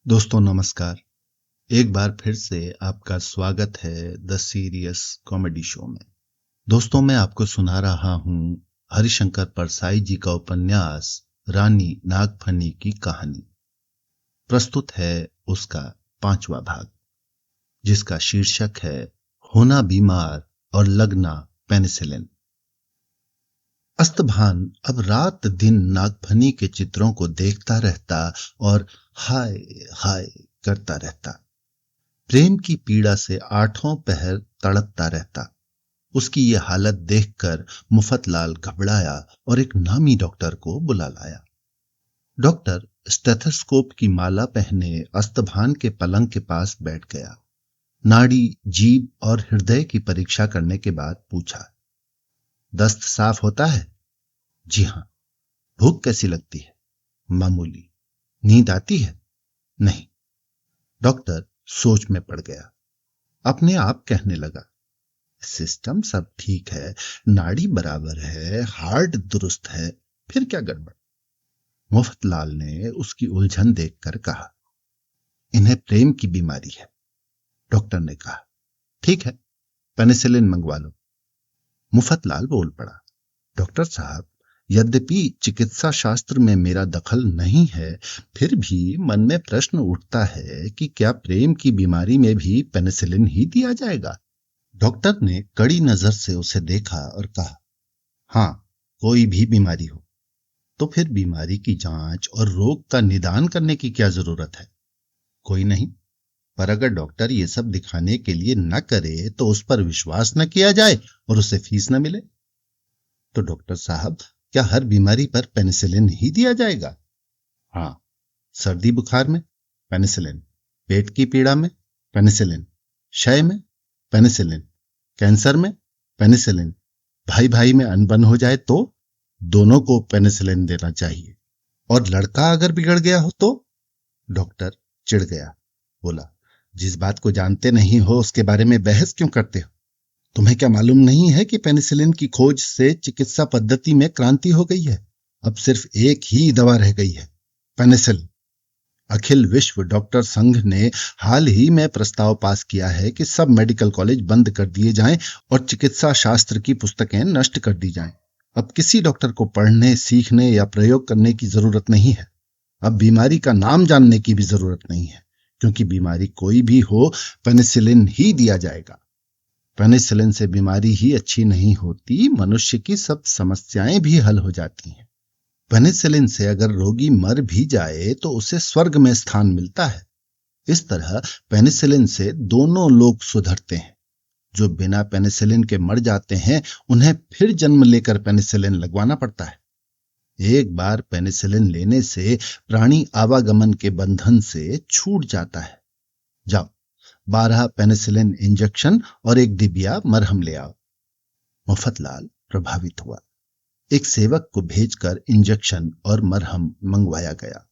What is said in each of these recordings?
दोस्तों नमस्कार। एक बार फिर से आपका स्वागत है द सीरियस कॉमेडी शो में। दोस्तों मैं आपको सुना रहा हूं हरिशंकर परसाई जी का उपन्यास रानी नागफनी की कहानी। प्रस्तुत है उसका 5वां भाग, जिसका शीर्षक है होना बीमार और लगना पेनिसिलिन। अस्तभान अब रात दिन नागफनी के चित्रों को देखता रहता और हाय हाय करता रहता। प्रेम की पीड़ा से आठों पहर तड़पता रहता। उसकी ये हालत देखकर मुफतलाल घबराया और एक नामी डॉक्टर को बुला लाया। डॉक्टर स्टेथोस्कोप की माला पहने अस्तभान के पलंग के पास बैठ गया। नाड़ी, जीभ और हृदय की परीक्षा करने के बाद पूछा, दस्त साफ होता है? जी हां। भूख कैसी लगती है? मामूली। नींद आती है? नहीं। डॉक्टर सोच में पड़ गया। अपने आप कहने लगा, सिस्टम सब ठीक है, नाड़ी बराबर है, हार्ट दुरुस्त है, फिर क्या गड़बड़? मुफ्तलाल ने उसकी उलझन देखकर कहा, इन्हें प्रेम की बीमारी है। डॉक्टर ने कहा, ठीक है, पेनिसिलिन मंगवा लो। मुफ्तलाल बोल पड़ा, डॉक्टर साहब, यद्यपि चिकित्सा शास्त्र में मेरा दखल नहीं है, फिर भी मन में प्रश्न उठता है कि क्या प्रेम की बीमारी में भी पेनिसिलिन ही दिया जाएगा? डॉक्टर ने कड़ी नजर से उसे देखा और कहा, हां, कोई भी बीमारी हो तो फिर बीमारी की जांच और रोग का निदान करने की क्या जरूरत है? कोई नहीं, पर अगर डॉक्टर ये सब दिखाने के लिए न करे तो उस पर विश्वास न किया जाए और उसे फीस न मिले। तो डॉक्टर साहब, क्या हर बीमारी पर पेनिसिलिन ही दिया जाएगा? हाँ, सर्दी बुखार में पेनिसिलिन, पेट की पीड़ा में पेनिसिलिन, क्षय में पेनिसिलिन, कैंसर में पेनिसिलिन, भाई भाई में अनबन हो जाए तो दोनों को पेनिसिलिन देना चाहिए। और लड़का अगर बिगड़ गया हो तो? डॉक्टर चिढ़ गया, बोला, जिस बात को जानते नहीं हो उसके बारे में बहस क्यों करते हो? तुम्हें क्या मालूम नहीं है कि पेनिसिलिन की खोज से चिकित्सा पद्धति में क्रांति हो गई है? अब सिर्फ एक ही दवा रह गई है, पेनिसिलिन। अखिल विश्व डॉक्टर संघ ने हाल ही में प्रस्ताव पास किया है कि सब मेडिकल कॉलेज बंद कर दिए जाएं और चिकित्सा शास्त्र की पुस्तकें नष्ट कर दी जाएं। अब किसी डॉक्टर को पढ़ने, सीखने या प्रयोग करने की जरूरत नहीं है। अब बीमारी का नाम जानने की भी जरूरत नहीं है, क्योंकि बीमारी कोई भी हो, पेनिसिलिन ही दिया जाएगा। पेनिसिलिन से बीमारी ही अच्छी नहीं होती, मनुष्य की सब समस्याएं भी हल हो जाती हैं। पेनिसिलिन से अगर रोगी मर भी जाए तो उसे स्वर्ग में स्थान मिलता है। इस तरह पेनिसिलिन से दोनों लोग सुधरते हैं। जो बिना पेनिसिलिन के मर जाते हैं, उन्हें फिर जन्म लेकर पेनिसिलिन लगवाना पड़ता है। एक बार पेनिसिलिन लेने से प्राणी आवागमन के बंधन से छूट जाता है। जाओ, 12 पेनिसिलिन इंजेक्शन और एक डिबिया मरहम ले आओ। मुफतलाल प्रभावित हुआ। एक सेवक को भेजकर इंजेक्शन और मरहम मंगवाया गया।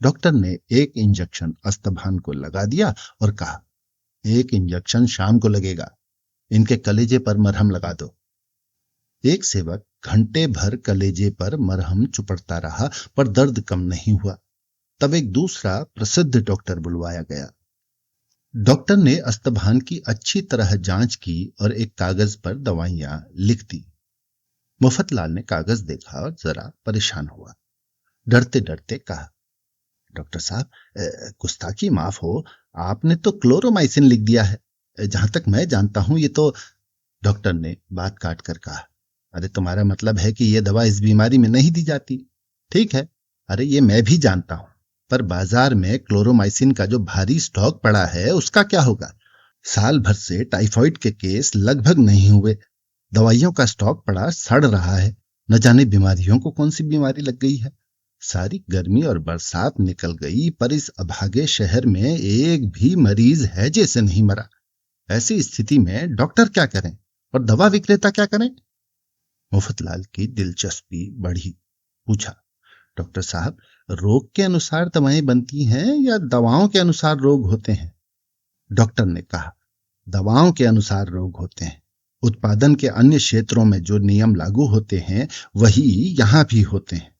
डॉक्टर ने एक इंजेक्शन अस्तभान को लगा दिया और कहा, एक इंजेक्शन शाम को लगेगा, इनके कलेजे पर मरहम लगा दो। एक सेवक घंटे भर कलेजे पर मरहम चुपड़ता रहा, पर दर्द कम नहीं हुआ। तब एक दूसरा प्रसिद्ध डॉक्टर बुलवाया गया। डॉक्टर ने अस्तभान की अच्छी तरह जांच की और एक कागज पर दवाइयां लिख दी। मुफतलाल ने कागज देखा और जरा परेशान हुआ। डरते डरते कहा, डॉक्टर साहब, गुस्ताखी माफ हो, आपने तो क्लोरोमाइसिन लिख दिया है। जहां तक मैं जानता हूं ये तो। डॉक्टर ने बात काट कर कहा, अरे तुम्हारा मतलब है कि यह दवा इस बीमारी में नहीं दी जाती? ठीक है, अरे ये मैं भी जानता हूं, पर बाजार में क्लोरोमाइसिन का जो भारी स्टॉक पड़ा है उसका क्या होगा? साल भर से टाइफाइड के केस लगभग नहीं हुए, दवाइयों का स्टॉक पड़ा सड़ रहा है। न जाने बीमारियों को कौन सी बीमारी लग गई है। सारी गर्मी और बरसात निकल गई, पर इस अभागे शहर में एक भी मरीज है जैसे नहीं मरा। ऐसी स्थिति में डॉक्टर क्या करें और दवा विक्रेता क्या करें? मुफतलाल की दिलचस्पी बढ़ी। पूछा, डॉक्टर साहब, रोग के अनुसार दवाएं बनती हैं या दवाओं के अनुसार रोग होते हैं? डॉक्टर ने कहा, दवाओं के अनुसार रोग होते हैं। उत्पादन के अन्य क्षेत्रों में जो नियम लागू होते हैं वही यहां भी होते हैं।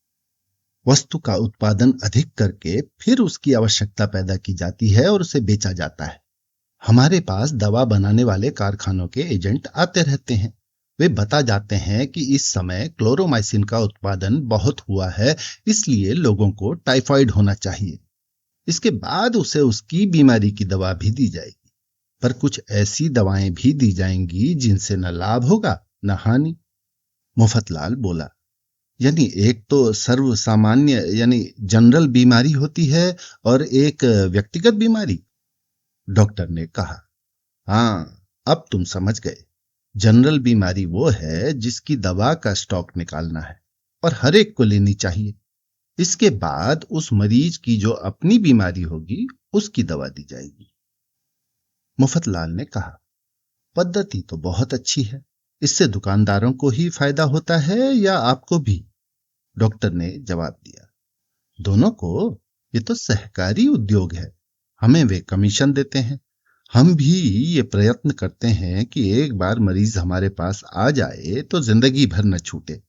वस्तु का उत्पादन अधिक करके फिर उसकी आवश्यकता पैदा की जाती है और उसे बेचा जाता है। हमारे पास दवा बनाने वाले कारखानों के एजेंट आते रहते हैं। वे बता जाते हैं कि इस समय क्लोरोमाइसिन का उत्पादन बहुत हुआ है, इसलिए लोगों को टाइफाइड होना चाहिए। इसके बाद उसे उसकी बीमारी की दवा भी दी जाएगी। पर कुछ ऐसी दवाएं भी दी जाएंगी जिनसे न लाभ होगा न हानि। मुफतलाल बोला, यानी एक तो सर्व सामान्य यानी जनरल बीमारी होती है और एक व्यक्तिगत बीमारी। डॉक्टर ने कहा, हाँ, अब तुम समझ गए। जनरल बीमारी वो है जिसकी दवा का स्टॉक निकालना है और हर एक को लेनी चाहिए। इसके बाद उस मरीज की जो अपनी बीमारी होगी उसकी दवा दी जाएगी। मुफतलाल ने कहा, पद्धति तो बहुत अच्छी है। इससे दुकानदारों को ही फायदा होता है या आपको भी? डॉक्टर ने जवाब दिया, दोनों को। ये तो सहकारी उद्योग है। हमें वे कमीशन देते हैं। हम भी ये प्रयत्न करते हैं कि एक बार मरीज हमारे पास आ जाए तो जिंदगी भर न छूटे।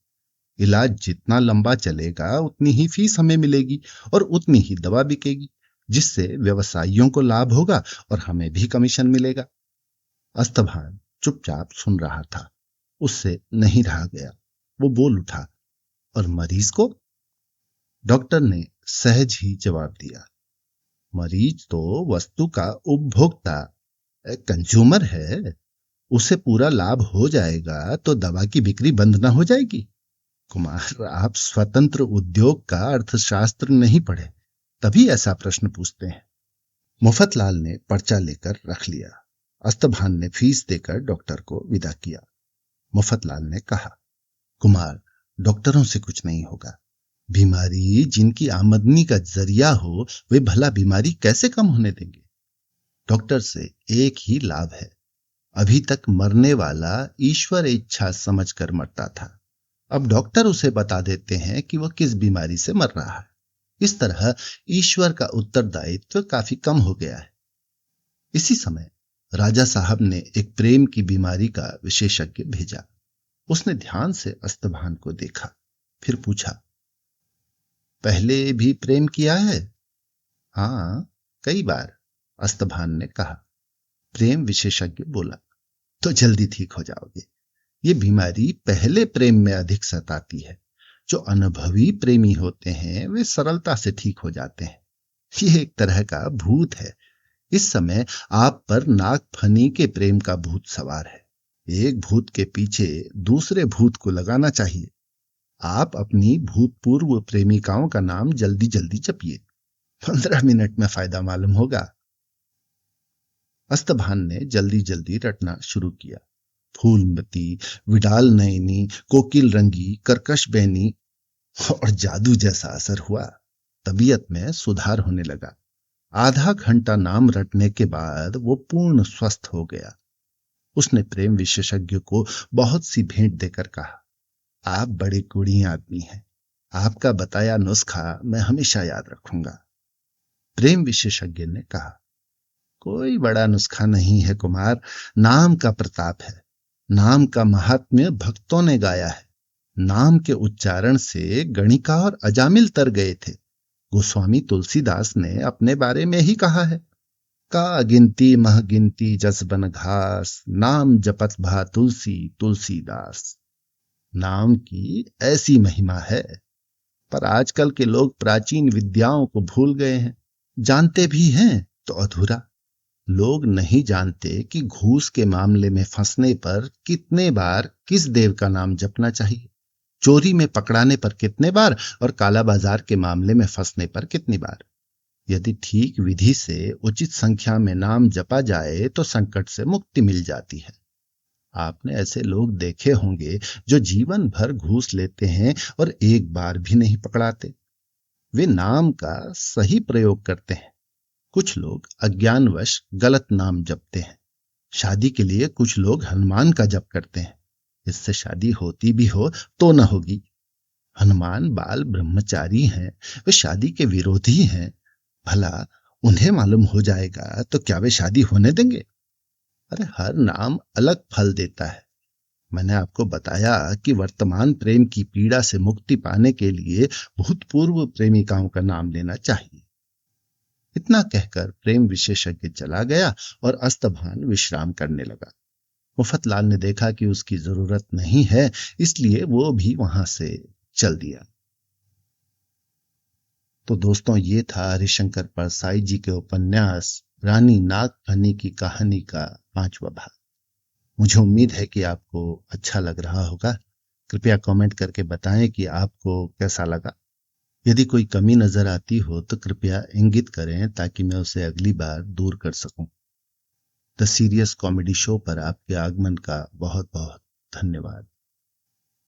इलाज जितना लंबा चलेगा उतनी ही फीस हमें मिलेगी और उतनी ही दवा बिकेगी, जिससे व्यवसायियों को लाभ होगा और हमें भी कमीशन मिलेगा। अस्तभान चुपचाप सुन रहा था। उससे नहीं रहा गया। वो बोल उठा, और मरीज को? डॉक्टर ने सहज ही जवाब दिया, मरीज तो वस्तु का उपभोक्ता, कंज्यूमर है। उसे पूरा लाभ हो जाएगा तो दवा की बिक्री बंद ना हो जाएगी। कुमार, आप स्वतंत्र उद्योग का अर्थशास्त्र नहीं पढ़े, तभी ऐसा प्रश्न पूछते हैं। मुफतलाल ने पर्चा लेकर रख लिया। अस्तभान ने फीस देकर डॉक्टर को विदा किया। मुफतलाल ने कहा, कुमार, डॉक्टरों से कुछ नहीं होगा। बीमारी जिनकी आमदनी का जरिया हो वे भला बीमारी कैसे कम होने देंगे? डॉक्टर से एक ही लाभ है, अभी तक मरने वाला ईश्वर इच्छा समझकर मरता था। अब डॉक्टर उसे बता देते हैं कि वह किस बीमारी से मर रहा है। इस तरह ईश्वर का उत्तरदायित्व काफी कम हो गया है। इसी समय राजा साहब ने एक प्रेम की बीमारी का विशेषज्ञ भेजा। उसने ध्यान से अस्तभान को देखा, फिर पूछा, पहले भी प्रेम किया है? हाँ, कई बार, अस्तभान ने कहा। प्रेम विशेषज्ञ बोला, तो जल्दी ठीक हो जाओगे। ये बीमारी पहले प्रेम में अधिक सताती है। जो अनुभवी प्रेमी होते हैं वे सरलता से ठीक हो जाते हैं। ये एक तरह का भूत है। इस समय आप पर नागफनी के प्रेम का भूत सवार है। एक भूत के पीछे दूसरे भूत को लगाना चाहिए। आप अपनी भूतपूर्व प्रेमिकाओं का नाम जल्दी जल्दी जपिए। 15 मिनट में फायदा मालूम होगा। अस्तभान ने जल्दी जल्दी रटना शुरू किया। फूलमती, विडाल नयनी, कोकिल रंगी, कर्कश बैनी, और जादू जैसा असर हुआ। तबीयत में सुधार होने लगा। आधा घंटा नाम रटने के बाद वो पूर्ण स्वस्थ हो गया। उसने प्रेम विशेषज्ञ को बहुत सी भेंट देकर कहा, आप बड़े गुणी आदमी हैं। आपका बताया नुस्खा मैं हमेशा याद रखूंगा। प्रेम विशेषज्ञ ने कहा, कोई बड़ा नुस्खा नहीं है कुमार, नाम का प्रताप है। नाम का महात्म्य भक्तों ने गाया है। नाम के उच्चारण से गणिका और अजामिल तर गए थे। गोस्वामी तुलसीदास ने अपने बारे में ही कहा है, का गिनती मह गिनती जस बन घास, नाम जपत भा तुलसी तुलसीदास। नाम की ऐसी महिमा है। पर आजकल के लोग प्राचीन विद्याओं को भूल गए हैं। जानते भी हैं तो अधूरा। लोग नहीं जानते कि घूस के मामले में फंसने पर कितने बार किस देव का नाम जपना चाहिए, चोरी में पकड़ाने पर कितने बार और काला बाजार के मामले में फंसने पर कितनी बार। यदि ठीक विधि से उचित संख्या में नाम जपा जाए तो संकट से मुक्ति मिल जाती है। आपने ऐसे लोग देखे होंगे जो जीवन भर घूस लेते हैं और एक बार भी नहीं पकड़ाते। वे नाम का सही प्रयोग करते हैं। कुछ लोग अज्ञानवश गलत नाम जपते हैं। शादी के लिए कुछ लोग हनुमान का जप करते हैं। इससे शादी होती भी हो तो न होगी। हनुमान बाल ब्रह्मचारी हैं, वे शादी के विरोधी हैं। भला उन्हें मालूम हो जाएगा तो क्या वे शादी होने देंगे? अरे हर नाम अलग फल देता है। मैंने आपको बताया कि वर्तमान प्रेम की पीड़ा से मुक्ति पाने के लिए भूतपूर्व प्रेमिकाओं का नाम लेना चाहिए। इतना कहकर प्रेम विशेषज्ञ चला गया और अस्तभान विश्राम करने लगा। मुफतलाल ने देखा कि उसकी जरूरत नहीं है, इसलिए वो भी वहां से चल दिया। तो दोस्तों, ये था हरिशंकर परसाई जी के उपन्यास रानी नागफनी की कहानी का 5वां भाग। मुझे उम्मीद है कि आपको अच्छा लग रहा होगा। कृपया कमेंट करके बताएं कि आपको कैसा लगा। यदि कोई कमी नजर आती हो तो कृपया इंगित करें ताकि मैं उसे अगली बार दूर कर सकूं। द सीरियस कॉमेडी शो पर आपके आगमन का बहुत बहुत धन्यवाद।